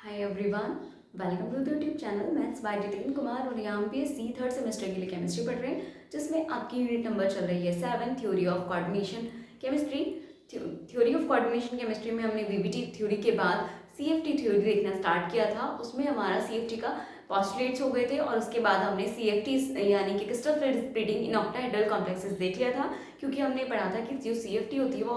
Hi everyone, welcome to the YouTube channel maths by Jitendra Kumar. और यहाँ पे सी थर्ड सेमेस्टर के लिए केमिस्ट्री पढ़ रहे हैं, जिसमें आपकी यूनिट नंबर चल रही है 7 theory of coordination chemistry. Theory of coordination chemistry में हमने वीबीटी थ्योरी के बाद सीएफटी थ्योरी देखना स्टार्ट किया था। उसमें हमारा सीएफटी का पॉस्टुलेट्स हो गए थे और उसके बाद हमने सीएफटी यानी कि crystal field splitting in octahedral complexes देख लिया था, क्योंकि हमने पढ़ा था कि जो सीएफटी होती है वो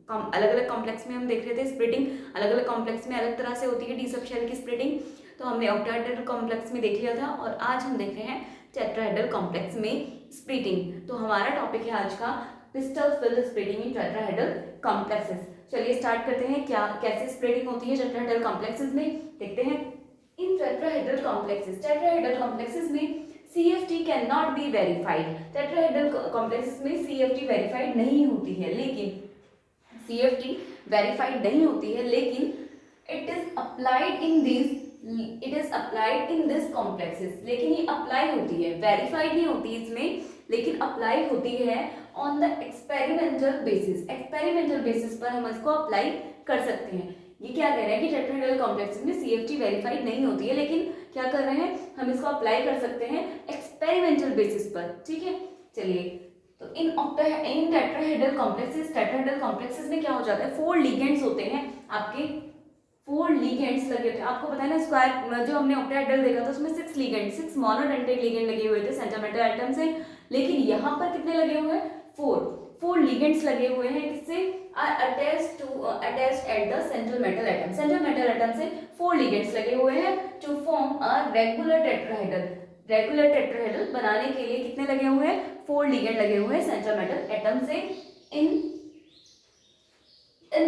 अलग अलग कॉम्प्लेक्स में हम देख रहे थे स्प्लिटिंग, अलग अलग कॉम्प्लेक्स में अलग तरह से होती है डी सब शेल की स्प्लिटिंग। तो हमने ऑक्टाहेड्रल कॉम्प्लेक्स में देख लिया था और आज हम देख रहे हैं टेट्राहेड्रल कॉम्प्लेक्स में स्प्लिटिंग। तो हमारा टॉपिक है आज का क्रिस्टल फिल्ड स्प्लिटिंग इन टेट्राहेड्रल कॉम्प्लेक्सेस। चलिए स्टार्ट करते हैं, क्या कैसे स्प्लिटिंग होती है टेट्राहेड्रल कॉम्प्लेक्सेस में, देखते हैं। इन टेट्राहेड्रल कॉम्प्लेक्सेस में CFT can not be verified. Tetrahedral complexes में CFT वेरीफाइड नहीं होती है, लेकिन CFT वेरीफाइड नहीं होती है, लेकिन it is applied in this complexes. लेकिन ये अप्लाई होती है, वेरीफाइड नहीं होती इसमें, लेकिन अप्लाई होती है on the experimental basis. Experimental basis पर हम इसको अप्लाई कर सकते हैं। ये क्या कह रहे हैं कि टेट्राहेड्रल कॉम्प्लेक्सेस में CFT वेरीफाइड नहीं होती है, लेकिन क्या कर रहे हैं, हम इसको अप्लाई कर सकते हैं एक्सपेरिमेंटल बेसिस पर। ठीक है, चलिए। तो इन टेट्राहेड्रल कॉम्प्लेक्सेस में क्या हो जाता है, 4 लिगेंड्स होते हैं आपके, 4 लिगेंड्स लगे थे। आपको पता है ना, स्क्वायर जो हमने ऑक्टाहेड्रल देखा था उसमें 6 मोनोडेंटेट लिगेंड लगे हुए थे सेंट्रोमेटल एटम से, लेकिन यहाँ पर कितने लगे हुए हैं, 4 लिगेंड्स लगे हुए हैं। किससे, attached at the central metal atom. Central metal atom से 4 लिगेंड्स लगे हुए हैं to form a regular tetrahedral बनाने के लिए कितने लगे हुए हैं, 4 लिगेंड लगे हुए हैं सेंट्रल मेटल एटम से, in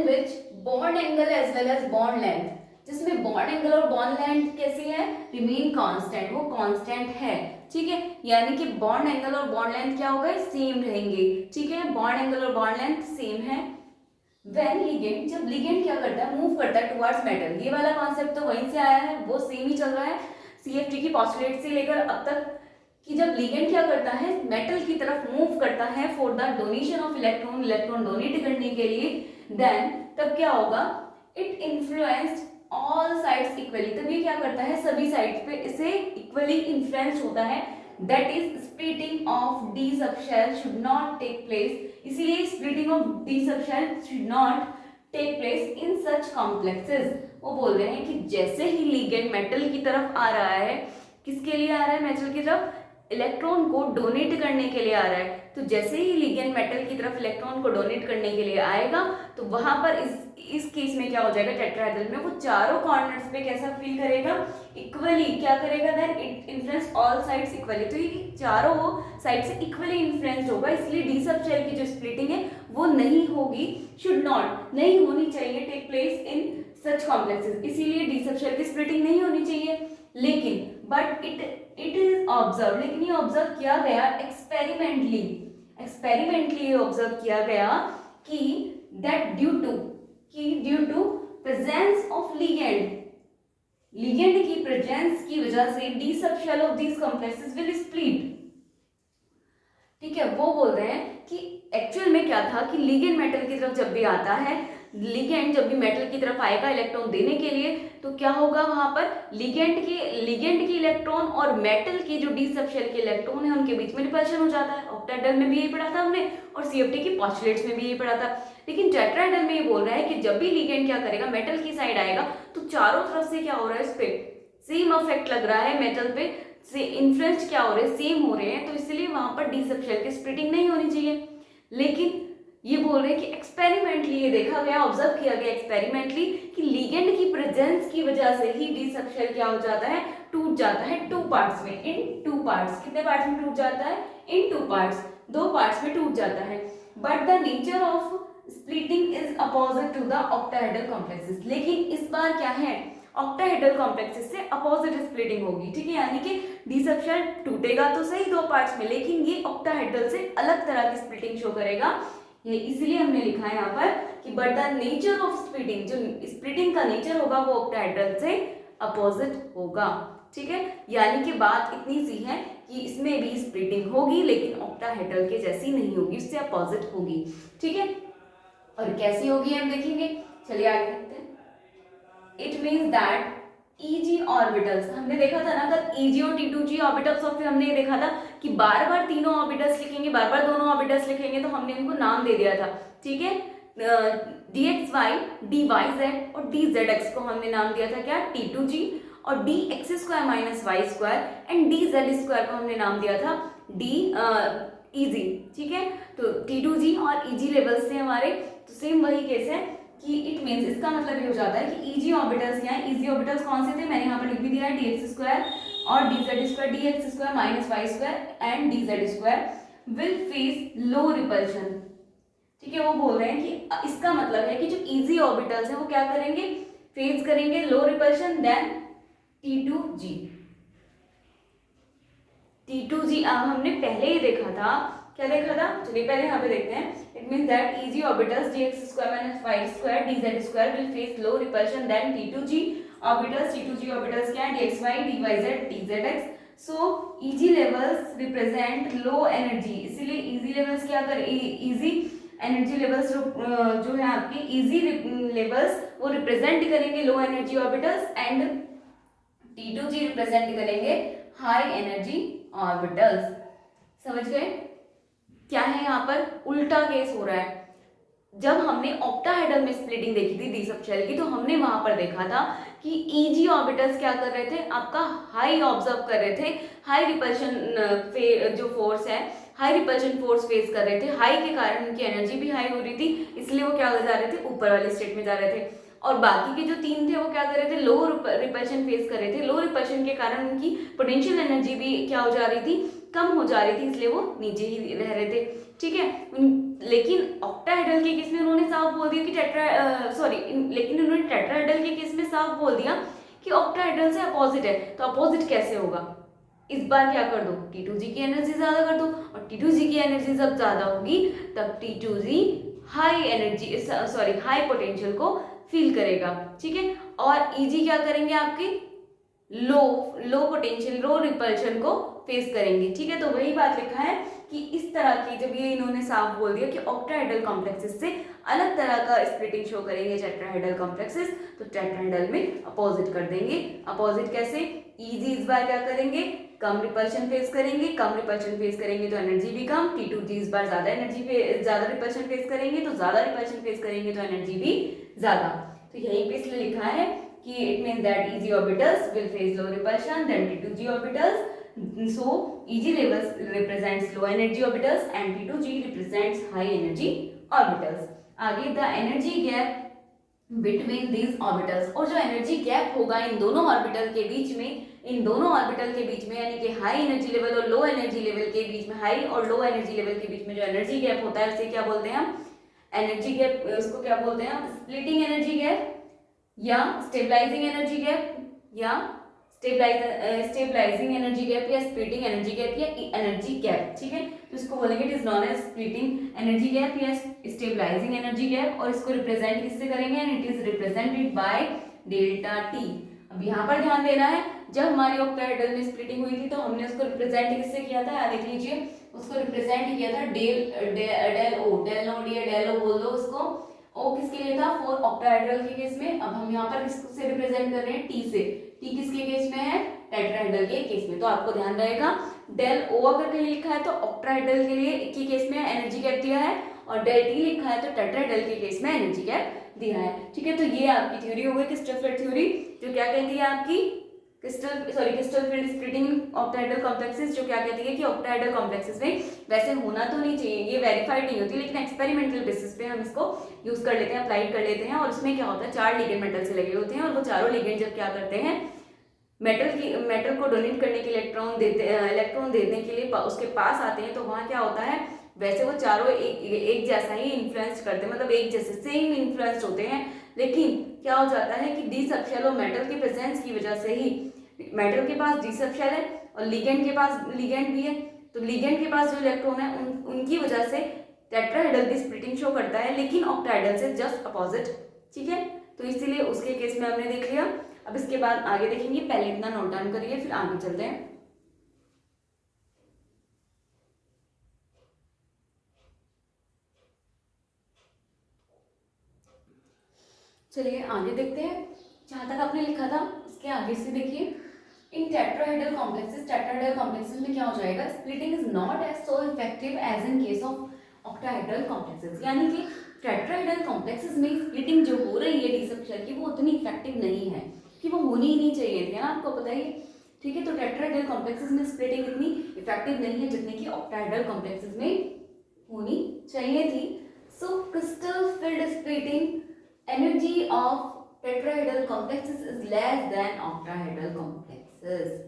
which bond angle as well as bond length, जिसमें बॉन्ड एंगल और बॉन्ड लेंथ कैसी है, रिमेन कांस्टेंट, वो कांस्टेंट है। ठीक है, यानी कि बॉन्ड एंगल और बॉन्ड लेंथ क्या हो गए, सेम रहेंगे। ठीक है, बॉन्ड एंगल और बॉन्ड लेंथ सेम है। व्हेन लिगेंड, जब लिगेंड क्या करता है, मूव करता है टुवर्ड्स मेटल। ये वाला कॉन्सेप्ट तो वहीं से आया है, वो सेम ही चल रहा है सीएफटी की पॉस्टुलेट से लेकर अब तक, कि जब लिगेंड क्या करता है, मेटल की तरफ मूव करता है for the donation of electron donate करने के लिए, देन तब क्या होगा, it influenced all sides equally. तब ये क्या करता है, सभी साइड्स पे इसे इक्वली इन्फ्लुएंस होता है। That is splitting of D subshell should not take place. इसीलिए splitting of D subshell should not take place in such complexes. वो बोल रहे हैं कि जैसे ही लिगेंड मेटल की तरफ आ रहा है, किसके लिए आ रहा है, मेटल की तरफ इलेक्ट्रॉन को डोनेट करने के लिए आ रहा है, तो जैसे ही लिगेंड मेटल की तरफ इलेक्ट्रॉन को डोनेट करने के लिए आएगा, तो वहां पर इस केस में क्या हो जाएगा, टेट्राहेड्रल में वो चारों कॉर्नर्स पे कैसा फील करेगा, इक्वली क्या करेगा, then it influence all sides equally. तो ये चारों साइड से इक्वली इन्फ्लुएंस्ड होगा, इसलिए डी सब शेल की जो स्प्लिटिंग है वो नहीं होगी, शुड नॉट, नहीं होनी चाहिए, take place in such complexes. इसीलिए डी सब शेल की स्प्लिटिंग नहीं होनी चाहिए। लेकिन बट इट इज ऑब्जर्व, लेकिन ये ऑब्जर्व किया गया एक्सपेरिमेंटली ऑब्जर्व किया गया कि that due to presence of ligand की प्रेजेंस की वजह से d sub shell of these complexes will split. ठीक है, वो बोल रहे हैं कि एक्चुअल में क्या था कि लिगेंड मेटल की तरफ जब भी आता है, लिगेंड जब भी मेटल की तरफ आएगा इलेक्ट्रॉन देने के लिए, तो क्या होगा, वहां पर लिगेंड की इलेक्ट्रॉन और मेटल की जो डी सब शेल के इलेक्ट्रॉन है उनके बीच में रिपल्शन हो जाता है। ऑक्टाहेड्रल में भी यही पढ़ा था हमने और सीएफटी की पॉस्टुलेट्स में भी यही पढ़ा था। लेकिन टेट्राहेड्रल में ये बोल रहा है कि जब भी लिगेंड क्या करेगा, मेटल की साइड आएगा, तो चारों तरफ से क्या हो रहा है, इस पे सेम इफेक्ट लग रहा है, मेटल पे से इन्फ्लुएंस क्या हो रहे हैं, सेम हो रहे हैं, तो इसलिए वहां पर डी सब शेल की स्प्लिटिंग नहीं होनी चाहिए। लेकिन ये बोल रहे हैं कि एक्सपेरिमेंटली ये देखा गया, ऑब्जर्व किया गया एक्सपेरिमेंटली कि लिगेंड की प्रेजेंस की वजह से ही डी सब शेल क्या हो जाता है, टूट जाता है 2 पार्ट्स में, इन 2 पार्ट्स। कितने पार्ट्स में टूट जाता है, इन 2 पार्ट्स, 2 पार्ट्स में टूट जाता है। But the nature of splitting is opposite to the octahedral complexes. लेकिन इस बार क्या है, ऑक्टाहेड्रल कॉम्प्लेक्सेस से अपोजिट स्प्लिटिंग होगी। ठीक है, यानी कि डी सब शेल टूटेगा तो सही 2 पार्ट्स में, लेकिन ये ऑक्टाहेड्रल से अलग तरह की स्प्लिटिंग शो करेगा। ये इसलिए हमने लिखा है यहाँ पर कि but the nature of splitting, जो स्प्लिटिंग का नेचर होगा वो ऑक्टाहेड्रल से अपोजिट होगा। ठीक है, यानी कि बात इतनी सी है कि इसमें भी स्प्लिटिंग होगी, लेकिन ऑक्टाहेड्रल के जैसी नहीं होगी, उससे अपोजिट होगी। ठीक है, और कैसी होगी हम देखेंगे, चलिए आगे देखते हैं। It means that Eg orbitals, हमने देखा था ना कल Eg और T2g ऑर्बिटल्स, और फिर हमने ये देखा था कि बार बार तीनों ऑर्बिटल्स लिखेंगे, बार बार दोनों ऑर्बिटल्स लिखेंगे, तो हमने इनको नाम दे दिया था, ठीक है। dxy, dyz और dzx को हमने नाम दिया था क्या, T2g, और dx² minus Y square and dz² को हमने नाम दिया था Eg, ठीक है। तो T2g और Eg लेवल्स थे हमारे, तो सेम वही केस है कि इट मीन्स, इसका मतलब ये हो जाता है कि Eg ऑर्बिटल्स क्या है, Eg ऑर्बिटल्स कौन से थे, मैंने यहाँ पर लिख भी दिया है dx² और dz² dx² minus Y square and dz² will face low repulsion, ठीक है। वो बोल रहे हैं कि इसका मतलब है कि जो Eg ऑर्बिटल्स हैं वो क्या करेंगे, फेस करेंगे लो रिपल्शन देन T2g। T2g अब हमने पहले ही देखा था, क्या देखा था, चलिए पहले यहाँ पे देखते हैं। It means that Eg orbitals dx² minus Y square dz² will face low repulsion then T2g orbitals. T2g orbitals क्या है, dxy dyz dzx। So Eg levels represent low energy, इसीलिए Eg लेवल्स क्या कर, Eg एनर्जी लेवल्स जो है आपकी Eg levels वो represent करेंगे low energy orbitals, and T2g represent करेंगे हाई एनर्जी ऑर्बिटल्स। समझ गए, क्या है यहाँ पर उल्टा केस हो रहा है। जब हमने ऑक्टाहेड्रल में स्प्लिटिंग देखी थी डी सब शेल की, तो हमने वहां पर देखा था कि Eg ऑर्बिटल्स क्या कर रहे थे, आपका हाई ऑब्जर्व कर रहे थे, हाई रिपल्शन जो फोर्स है, हाई रिपल्शन फोर्स फेस कर रहे थे, हाई के कारण उनकी एनर्जी भी हाई हो रही थी, इसलिए वो क्या जा रहे थे, ऊपर वाले स्टेट में जा रहे थे। और बाकी के जो तीन थे वो क्या कर रहे थे, लो रिपल्शन फेस कर रहे थे, लो रिपल्शन के कारण उनकी पोटेंशियल एनर्जी भी क्या हो जा रही थी, कम हो जा रही थी, इसलिए वो नीचे ही रह रहे थे, ठीक है। लेकिन ऑक्टाहेड्रल के केस में उन्होंने साफ बोल दिया कि लेकिन उन्होंने टेट्राहेड्रल के केस में साफ बोल दिया कि ऑक्टाहेड्रल से अपोजिट है, तो अपोजिट कैसे होगा, इस बार क्या कर दो, T2g की एनर्जी ज्यादा कर दो, और T2g की एनर्जी जब ज्यादा होगी तब T2g high energy high potential को फील करेगा, ठीक है। और Eg क्या करेंगे आपके, लो पोटेंशियल, लो रिपल्शन को फेस करेंगे, ठीक है। तो वही बात लिखा है कि इस तरह की, जब ये इन्होंने साफ बोल दिया कि ऑक्टाहेड्रल कॉम्प्लेक्सेस से अलग तरह का स्प्लिटिंग शो करेंगे टेट्राहेड्रल कॉम्प्लेक्सेस, तो टेट्राहेड्रल में अपोजिट कर देंगे। अपोजिट कैसे, Eg इस बार क्या करेंगे, कम रिपल्शन फेस करेंगे, कम रिपल्शन फेस करेंगे तो एनर्जी भी कम, T2g इस बार ज्यादा रिपल्शन फेस करेंगे, तो ज्यादा रिपल्शन फेस करेंगे तो एनर्जी भी ज्यादा। तो यही पे इसलिए लिखा है कि it means that Eg orbitals will face low repulsion then T2g orbitals, so Eg levels represents low energy orbitals and T2g represents high energy orbitals. आगे the energy gap between these orbitals, और जो energy gap होगा इन दोनों orbital के बीच में, यानी कि high energy level और लो एनर्जी लेवल के बीच में, हाई और लो एनर्जी लेवल के बीच में जो एनर्जी गैप होता है उसे क्या बोलते हैं हम, एनर्जी गैप, उसको क्या बोलते हैं हम, स्प्लिटिंग एनर्जी गैप या स्टेबलाइजिंग एनर्जी गैप या स्टेबलाइजिंग एनर्जी गैप या स्प्लिटिंग एनर्जी गैप या एनर्जी गैप, ठीक है। तो इसको बोलेंगे it is known as splitting energy gap या स्टेबलाइजिंग एनर्जी गैप, और इसको रिप्रेजेंट किससे करेंगे, and it is represented by delta T. अब यहाँ पर ध्यान देना है, जब हमारी ऑक्टाहेड्रल में स्प्लिटिंग हुई थी तो हमने उसको रिप्रेजेंट किससे किया था, देख लीजिए, उसको रिप्रेजेंट किया था डेल ओ बोल दो उसको, ओ किसके लिए था, फोर ऑक्टाहेड्रल के केस में। अब हम यहाँ पर किससे रिप्रेजेंट कर रहे हैं, टी से, टी किसके केस में है, टेट्राहेड्रल के केस में। तो आपको ध्यान रहेगा डेल ओ अगर कहीं लिखा है तो ऑक्टाहेड्रल के लिए के केस में एनर्जी गैप दिया है, और डेल टी लिखा है तो टेट्राहेड्रल के केस में एनर्जी गैप दिया है, ठीक है। तो ये आपकी थ्योरी हो गई क्रिस्टल फील्ड थ्योरी, जो क्या कहती है आपकी crystal field splitting octahedral complexes, जो क्या कहती है कि ऑक्टाहेड्रल कॉम्प्लेक्सेस में वैसे होना तो नहीं चाहिए, ये वेरीफाइड नहीं होती, लेकिन एक्सपेरिमेंटल बेसिस पे हम इसको यूज कर लेते हैं, अप्लाई कर लेते हैं, और उसमें क्या होता है, 4 लिगेंड मेटल से लगे होते हैं, और वो चारों लिगेंड जब क्या करते हैं, मेटल को डोनेट करने के इलेक्ट्रॉन देने के लिए उसके पास आते हैं, तो वहाँ क्या होता है, वैसे वो चारों एक जैसा ही इन्फ्लुएंस करते हैं, मतलब एक जैसे सेम इन्फ्लुएंस होते हैं, लेकिन क्या हो जाता है कि डी सब शेल और मेटल के प्रेजेंस की वजह से ही, मेटल के पास डी सब शेल है और लिगेंड के पास लिगेंड भी है, तो लिगेंड के पास जो इलेक्ट्रॉन है उनकी वजह से टेट्राहेड्रल भी स्प्लिटिंग शो करता है, लेकिन ऑक्टाहेड्रल से जस्ट अपोजिट, ठीक है। तो इसीलिए उसके केस में हमने देख लिया। अब इसके बाद आगे देखेंगे, पहले इतना नोट डाउन करिए फिर आगे चलते हैं। चलिए आगे देखते हैं। जहाँ तक आपने लिखा था उसके आगे से देखिए, इन टेट्राहेड्रल कॉम्प्लेक्सेस में क्या हो जाएगा, splitting is not as so effective as in case of octahedral complexes, यानी कि टेट्राहेड्रल कॉम्प्लेक्सेस में स्प्लिटिंग जो हो रही है डी स्ट्रक्चर की वो उतनी इफेक्टिव नहीं है, कि वो होनी ही नहीं चाहिए थी, है ना, आपको पता ही, ठीक है। तो टेट्राहेड्रल कॉम्प्लेक्सेस में स्प्लिटिंग इतनी इफेक्टिव नहीं है जितनी कि ऑक्टाहेड्रल कॉम्प्लेक्सेस में होनी चाहिए थी। So crystal field splitting energy of tetrahedral complexes is less than octahedral complexes.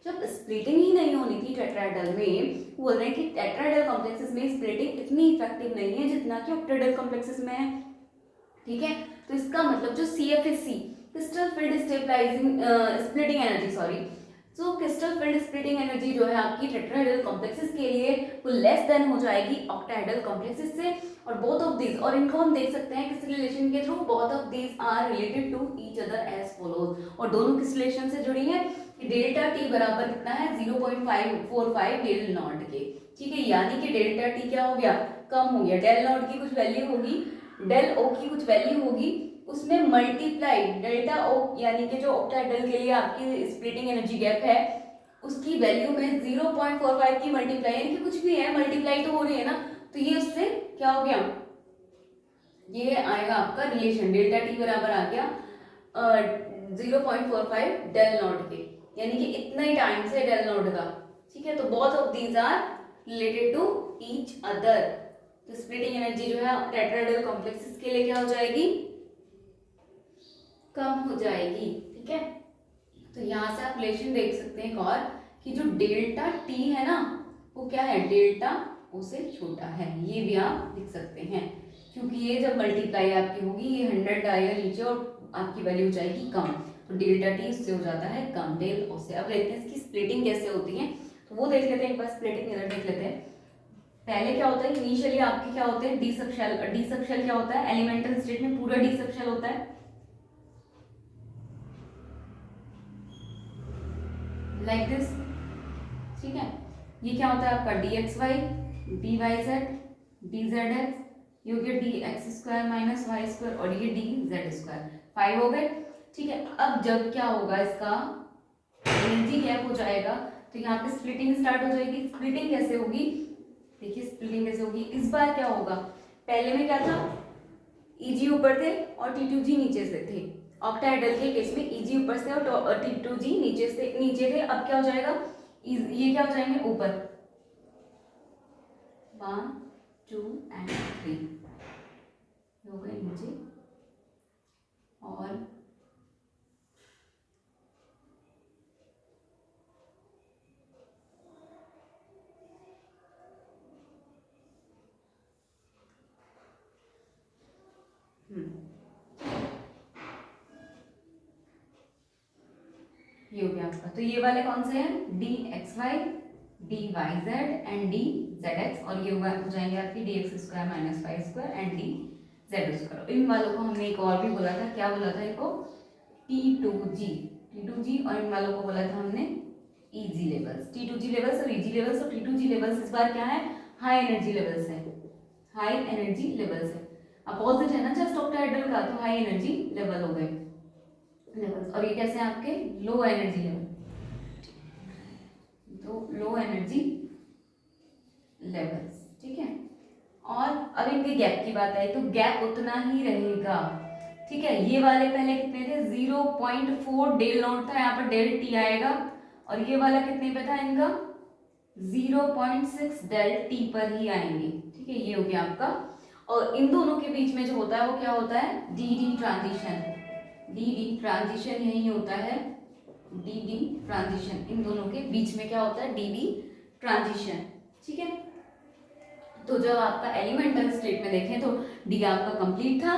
जब स्प्लिटिंग ही नहीं होनी थी टेट्राहेड्रल में, बोल रहे हैं कि टेट्राहेड्रल कॉम्प्लेक्सेस में स्प्लिटिंग इतनी इफेक्टिव नहीं है जितना कि ऑक्टाहेड्रल कॉम्प्लेक्सेस में है, ठीक है। तो इसका मतलब जो CFSC crystal field stabilizing splitting energy, sorry, so crystal field splitting energy जो है आपकी टेट्राहेड्रल कॉम्प्लेक्सेस के लिए वो लेस देन हो जाएगी ऑक्टाहेड्रल कॉम्प्लेक्सेस से। और बोथ ऑफ दीज, और इनको हम देख सकते हैं किस रिलेशन के through, both of these are related to each other as follows, और दोनों किस रिलेशन से जुड़ी है, डेल्टा टी बराबर कितना है 0.545 डेल नॉट के, ठीक है। यानी कि डेल्टा टी क्या हो गया, कम हो गया, डेल नॉट की कुछ वैल्यू होगी, डेल ओ की कुछ वैल्यू होगी, उसमें मल्टीप्लाई डेल्टा ओ, यानी कि जो ऑक्टाहेड्रल के लिए आपकी स्प्लिटिंग एनर्जी गैप है उसकी वैल्यू में 0.45 की मल्टीप्लाई, यानी कि कुछ भी है मल्टीप्लाई तो हो रही है ना, तो ये उससे क्या हो गया, ये आएगा आपका रिलेशन, डेल्टा टी बराबर आ गया 0.45 डेल नॉट के, यानी कि इतना ही टाइम से डेल नॉट का, ठीक है। तो both of these are related to each other. तो स्प्लिटिंग एनर्जी जो है टेट्राहेड्रल कॉम्प्लेक्सेस के लिए क्या हो जाएगी, कम हो जाएगी, ठीक है। तो यहाँ से आप रिलेशन देख सकते हैं एक और, कि जो डेल्टा टी है ना वो क्या है, डेल्टा ओ से छोटा है, ये भी आप लिख सकते हैं, क्योंकि ये जब मल्टीप्लाई आपकी होगी ये 100 आएगा नीचे और आपकी वैल्यू हो जाएगी कम, तो डेल्टा टी उससे हो जाता है कम डेल ओ से। अब देखते हैं इसकी स्प्लिटिंग कैसे होती है, तो वो देख लेते हैं एक बार, स्प्लिटिंग मेथड देख लेते हैं। पहले क्या होता है, इनिशियली आपके क्या होते हैं, डी सबशेल क्या होता है, एलिमेंटल स्टेट में पूरा डी सबशेल होता है, लाइक दिस, ठीक है। ये क्या होता है आपका dxy, dyz, dzx, ये हो गया dx² माइनस y² और ये dz², 5 हो गए, ठीक है। अब जब क्या होगा, इसका एनर्जी गैप हो जाएगा तो यहाँ पे स्प्लिटिंग स्टार्ट हो जाएगी। स्प्लिटिंग कैसे होगी, देखिए स्प्लिटिंग कैसे होगी, इस बार क्या होगा, पहले में क्या था, Eg ऊपर थे और T2G नीचे से थे, ऑक्टाहेड्रल के केस में Eg ऊपर से और T2G नीचे थे। अब क्या हो जाएगा, ये क्या हो जाएंगे ऊपर, 1 2 and 3 हो गए नीचे, और ये हो गया आपका। तो ये वाले कौन से हैं, dxy, dyz एंड dzx, और ये हो जाएंगे आपकी dx² minus y² and dz²। इन वालों को हमने एक और भी बोला था, क्या बोला था इनको, T2G, और इन वालों को बोला था हमने Eg लेवल्स, T2G लेवल्स और Eg लेवल्स। और T2G लेवल्स इस बार क्या है, हाई एनर्जी लेवल्स है, हाई एनर्जी लेवल्स है, अपोजिट है ना जस्ट ऑक्टाहेड्रल का, तो हाई एनर्जी लेवल हो गए लेवल्स। और ये कैसे हैं आपके, लो एनर्जी लेवल, तो लो एनर्जी लेवल्स, ठीक है। और अब इनके गैप की बात आई तो गैप उतना ही रहेगा, ठीक है। ये वाले पहले कितने थे, 0.4 डेल नॉट था, यहाँ पर डेल टी आएगा, और ये वाला कितने पे था इनका, 0.6 डेल टी पर ही आएंगे, ठीक है। ये हो गया आपका। और इन दोनों के बीच में जो होता है वो क्या होता है, डी ट्रांजिशन, डी ट्रांजिशन यही होता है, डी ट्रांजिशन, इन दोनों के बीच में क्या होता है, डी ट्रांजिशन, ठीक है। तो जब आपका एलिमेंटल स्टेट में देखें तो डी आपका कंप्लीट था,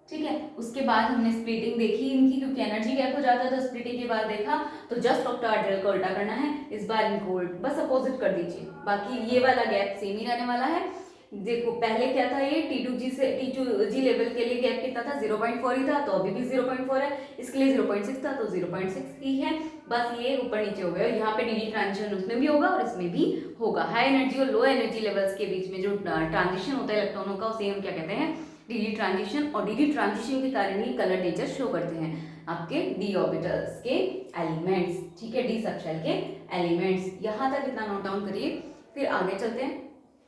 ठीक है। उसके बाद हमने स्प्लिटिंग देखी इनकी, क्योंकि एनर्जी गैप हो जाता है, तो स्प्लिटिंग के बाद देखा तो जस्ट ऑक्टाहेड्रल को उल्टा करना है, इस बार इनको बस अपोजिट कर दीजिए, बाकी ये वाला गैप सेम ही रहने वाला है। देखो पहले क्या था, ये T2G लेवल के लिए गैप कितना था, 0.4 ही था, तो अभी भी 0.4 है, इसके लिए 0.6 था तो 0.6 ही है, बस ये ऊपर नीचे हो गया। यहाँ पे डी ट्रांजिशन उसमें भी होगा और इसमें भी होगा। हाई एनर्जी और लो एनर्जी लेवल्स के बीच में जो ट्रांजिशन होता है इलेक्ट्रॉनों का, उसे हम क्या कहते हैं, डी ट्रांजिशन। और डी ट्रांजिशन के कारण ही कलर नेचर शो करते हैं। आपके डी ऑर्बिटल्स के एलिमेंट्स, ठीक है, डी सबशेल के एलिमेंट्स। यहाँ तक इतना नोट डाउन करिए, फिर आगे चलते हैं,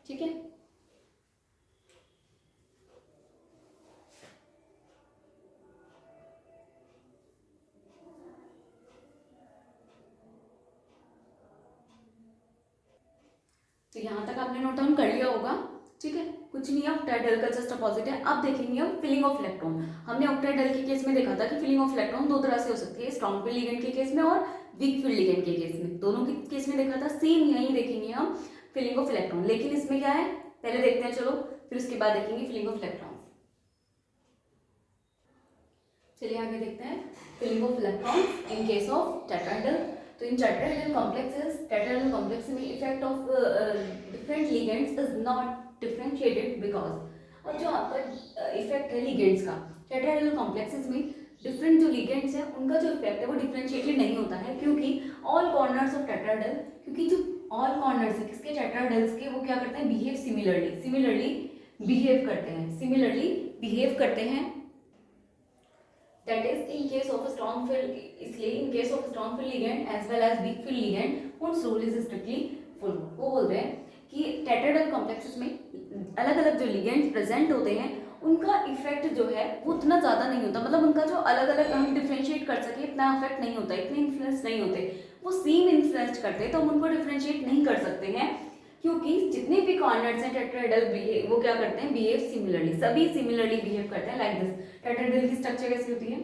ठीक है। तो यहाँ तक आपने नोट डाउन कर लिया होगा, ठीक है, कुछ नहीं है, ऑक्टेडाइल का जस्ट अपोजिट है। अब देखेंगे हम फिलिंग ऑफ इलेक्ट्रॉन। हमने ऑक्टेडाइल के केस में देखा था कि फिलिंग ऑफ इलेक्ट्रॉन दो तरह से हो सकती है, स्ट्रॉन्ग फील्ड लिगेंड के केस में और वीक फील्ड लिगेंड के केस में। दोनों के केस में देखा था सेम, यही देखेंगे हम फिलिंग ऑफ इलेक्ट्रॉन। लेकिन इसमें क्या है, पहले देखते हैं, चलो फिर उसके बाद देखेंगे फिलिंग ऑफ इलेक्ट्रॉन। चलिए आगे देखते हैं filling of electron in case of tetrahedral. तो in tetrahedral complexes, tetrahedral complex में effect of different ligands is not differentiated because, और जो आपका इफेक्ट है लिगेंड्स का टेट्राहेड्रल कॉम्प्लेक्सेस में, डिफरेंट जो लिगेंड्स है उनका जो इफेक्ट है वो डिफरेंशिएटेड नहीं होता है, क्योंकि ऑल कॉर्नर्स ऑफ टेट्राहेड्रल, क्योंकि जो ऑल कॉर्नर्स है किसके, टेट्राहेड्रल्स के, वो क्या करते हैं, बिहेव सिमिलरली, बिहेव करते हैं, बिहेव करते हैं। That is in case of a strong field, इसलिए in case of strong field ligand as well as weak field ligand, Hund's rule is strictly full। वो बोल रहे हैं कि टेट्राहेड्रल कॉम्प्लेक्सेस में अलग अलग जो लिगेंड्स प्रेजेंट होते हैं उनका इफेक्ट जो है वो उतना ज़्यादा नहीं होता, मतलब उनका जो अलग अलग हम डिफ्रेंशिएट कर सके इतना इफेक्ट नहीं होता, इतने इन्फ्लुएंस नहीं होते, वो सेम इन्फ्लुएंस करते हैं, तो हम उनको डिफ्रेंशिएट नहीं कर सकते हैं, क्योंकि जितने भी कॉर्नर्स हैं टेट्राहेड्रल बिहेव, वो क्या करते हैं, बिहेव सिमिलरली, सभी सिमिलरली बिहेव करते हैं। लाइक दिस, टेट्राहेड्रल की स्ट्रक्चर कैसी होती है,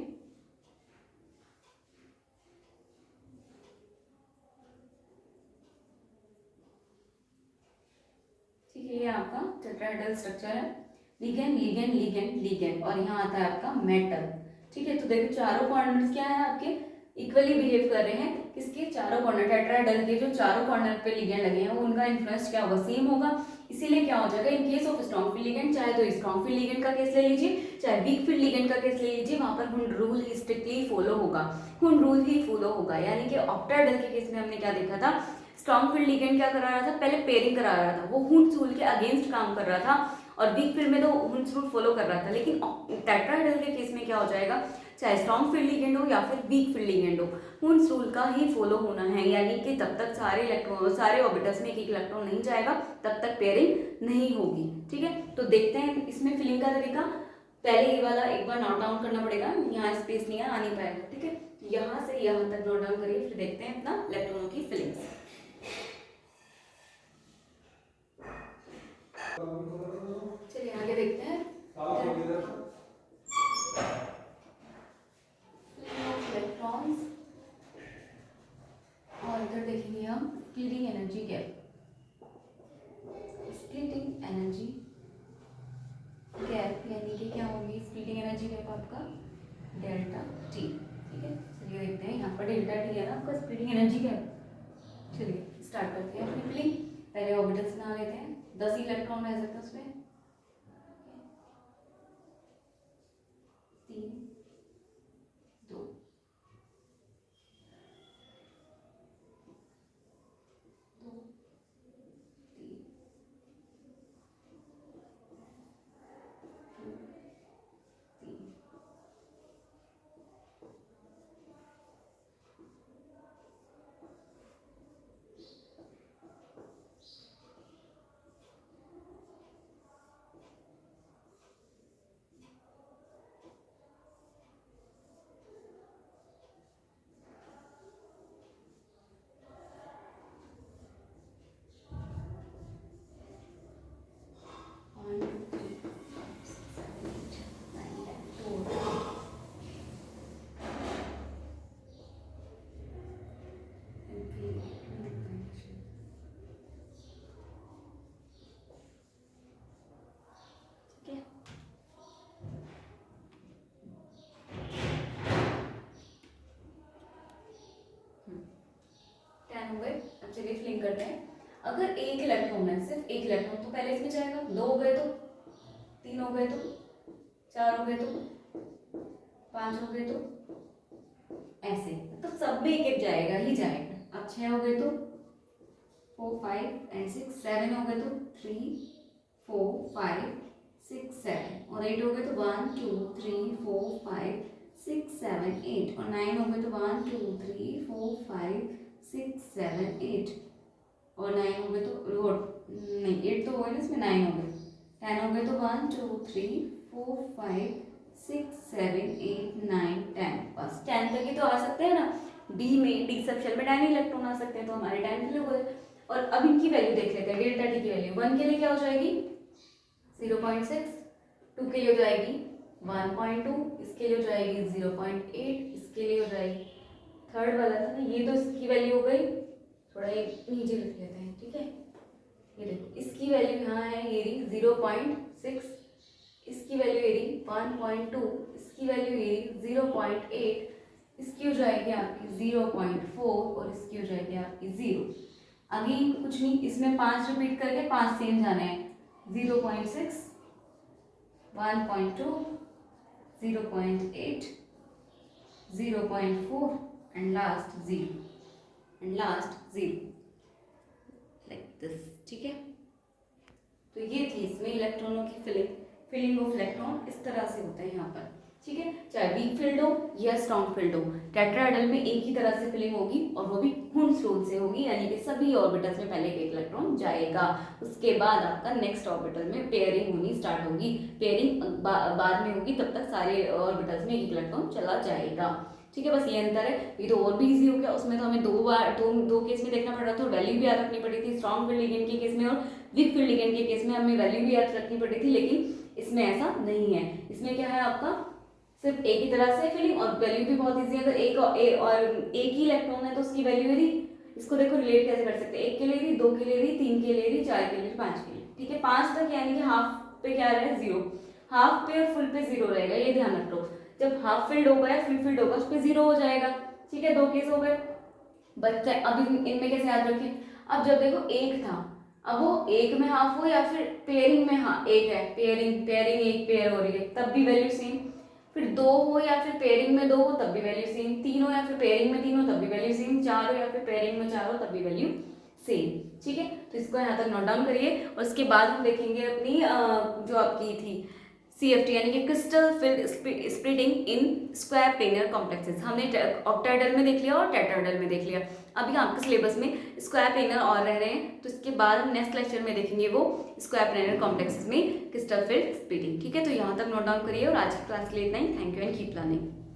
ठीक है, ये आपका टेट्राहेड्रल स्ट्रक्चर है, लिगेंड लिगेंड लिगेंड लिगेंड, और यहाँ आता है आपका मेटल, ठीक है। तो देखो चारों कॉर्नर्स क्या है आपके, इक्वली बिहेव कर रहे हैं, किसके, चारों कॉर्नर, टेट्राहेड्रल के जो चारों कॉर्नर पे लिगेंड लगे हैं वो उनका इन्फ्लुएंस क्या होगा, सेम होगा। इसीलिए क्या हो जाएगा, इन case of strong field ligand, चाहे तो स्ट्रॉन्ग फील्ड लिगेंड का केस ले लीजिए, चाहे वीक फील्ड लिगेंड का केस ले लीजिए, वहां पर हुंड रूल ही स्ट्रिक्टली फॉलो होगा, हुंड रूल ही फॉलो होगा। यानी कि ऑक्टेडाइल के केस में हमने क्या देखा था, स्ट्रॉन्ग फील्ड लिगेंड क्या करा रहा था, पहले पेयरिंग करा रहा था, वो हुंड्स रूल के अगेंस्ट काम कर रहा था, और वीक फील्ड में तो हुंड्स रूल फॉलो कर रहा था। लेकिन टेट्राहेड्रल के केस में क्या हो जाएगा, चाहे स्ट्रॉन्ग फील्ड लिगेंड हो या फिर वीक फील्ड लिगेंड हो, हुंड्स रूल का ही फॉलो होना है, यानी कि तब तक सारे ऑर्बिटल्स में एक एक इलेक्ट्रॉन नहीं जाएगा, तब तक पेयरिंग नहीं होगी, ठीक है। तो देखते हैं इसमें फिलिंग का तरीका। पहले ये वाला एक बार नोट डाउन करना पड़ेगा, यहाँ स्पेस नहीं है, आ नहीं पाएगा, ठीक है। यहाँ से यहाँ तक नोट डाउन करिए, फिर देखते हैं अपना इलेक्ट्रॉनों की फिलिंग्स। चलिए आगे देखते हैं इलेक्ट्रॉन्स, और इधर देखेंगे हम splitting energy gap, splitting energy gap, यानी कि क्या होगी स्प्लिटिंग एनर्जी गैप आपका डेल्टा टी, ठीक है। चलिए देखते हैं, यहाँ पर डेल्टा टी है ना आपका स्प्लिटिंग एनर्जी गैप। चलिए स्टार्ट करते हैं अपनी फिलिंग। पहले ऑर्बिटल्स बना लेते हैं, 10 इलेक्ट्रॉन रह सकते हैं उसमें, 3 2 2 3 हो गए। अब चलिए फिलिंग करते हैं। अगर एक इलेक्ट्रॉन है, सिर्फ एक इलेक्ट्रॉन, तो पहले इसमें जाएगा, 2 हो गए तो, 3 हो गए तो, 4 हो गए तो, 5 हो गए तो, ऐसे तो सब में एक एक जाएगा ही जाएगा। अब 6 हो गए तो 4 5 एंड 6, 7 हो गए तो 3 4 5 6 7, और 8 हो गए तो 1 2 3 4 5 6 7 8 और 9 हो गए तो 1 2 3 4 5 6 7 8 और 9 हो गए तो वो नहीं 8 तो हो गए ना, इसमें 9 हो गए, 10 हो गए तो 1 2 3 4 5 6 7 8 9 10, बस 10 तक ही तो आ सकते हैं ना। डी में डी सबशेल में 10 इलेक्ट्रॉन आ सकते हैं, तो हमारे 10 फिल हो गए। और अब इनकी वैल्यू देख लेते हैं। डेल्टा टी की वैल्यू 1 के लिए क्या हो जाएगी 0.6, 2 के लिए हो जाएगी 1.2, इसके लिए हो जाएगी 0.8, इसके लिए हो जाएगी, थर्ड वाला था ना ये, तो इसकी वैल्यू हो गई, थोड़ा ये नीचे लिख लेते हैं, ठीक है। ये देखो इसकी वैल्यू यहाँ है ये रही 0.6, इसकी वैल्यू ये रही 1.2, इसकी वैल्यू ये रही 0.8, इसकी हो जाएगी आपकी 0.4 और इसकी हो जाएगी आपकी 0। अगेन कुछ नहीं, इसमें 5 रिपीट करके 5 सेम जाने हैं, 0.6, 1.2, 0.8, 0.4 and last 0 like this, ठीक है। तो ये थी इसमें इलेक्ट्रॉनों की फिलिंग ऑफ इलेक्ट्रॉन इस तरह से होता है यहाँ पर, ठीक है। चाहे वीक फील्ड हो या स्ट्रॉन्ग फील्ड हो, टेट्राहेड्रल में एक ही तरह से फिलिंग होगी और वो भी हुंस रूल से होगी, यानी कि सभी ऑर्बिटल्स में पहले एक इलेक्ट्रॉन जाएगा, उसके बाद आपका नेक्स्ट ऑर्बिटल में पेयरिंग होनी स्टार्ट होगी, पेयरिंग बाद में होगी, तब तक सारे ऑर्बिटल्स में एक इलेक्ट्रॉन चला जाएगा, ठीक है। बस ये अंतर है। ये तो और भी इजी हो गया, उसमें तो हमें दो केस में देखना पड़ रहा था, वैल्यू भी याद रखनी पड़ी थी, स्ट्रॉन्ग फील्ड लिगेंड के केस में और वीक फील्ड लिगेंड के केस में हमें वैल्यू भी याद रखनी पड़ी थी, लेकिन इसमें ऐसा नहीं है। इसमें क्या है आपका सिर्फ एक ही तरह से फिलिंग और वैल्यू भी बहुत इजी है। अगर एक ही इलेक्ट्रॉन है तो उसकी वैल्यू यदि, इसको देखो रिलेट कैसे कर सकते हैं, 1 के लिए दी, 2 के लिए दी, 3 के लिए दी, 4 के लिए, 5 के लिए, ठीक है। 5 तक यानी कि हाफ पे क्या रहे 0, हाफ पे और फुल पे 0 रहेगा, ये ध्यान रख लो। जब हाफ फील्ड होगा या फुल फील्ड होगा उस पर 0 हो जाएगा, ठीक है। 2 केस हो गए बच्चे। अब इनमें कैसे याद रखें, अब जब देखो 1 था, अब वो 1 में हाफ हो या फिर पेयरिंग में, हाँ 1 है, पेयरिंग 1 पेयर हो रही है तब भी वैल्यू सेम, फिर 2 हो या फिर पेयरिंग में 2 हो तब भी वैल्यू सेम, 3 हो या फिर पेयरिंग में 3 हो तब भी वैल्यू सेम, 4 हो या फिर पेयरिंग में 4 हो तब भी वैल्यू सेम, ठीक है। तो इसको यहाँ तक नोट डाउन करिए और उसके बाद हम देखेंगे अपनी जो आपकी थी CFT यानी कि crystal field splitting in square planar complexes. हमने ऑक्टाहेड्रल में देख लिया और टेट्राहेड्रल में देख लिया। अभी आपके सिलेबस में स्क्वायर प्लेनर और रह रहे हैं, तो इसके बाद हम नेक्स्ट लेक्चर में देखेंगे वो स्क्वायर प्लेनर कॉम्प्लेक्सेस में क्रिस्टल फील्ड स्प्लिटिंग, ठीक है। तो यहाँ तक नोट डाउन करिए और आज की क्लास के लिए इतना ही। Thank you and keep learning.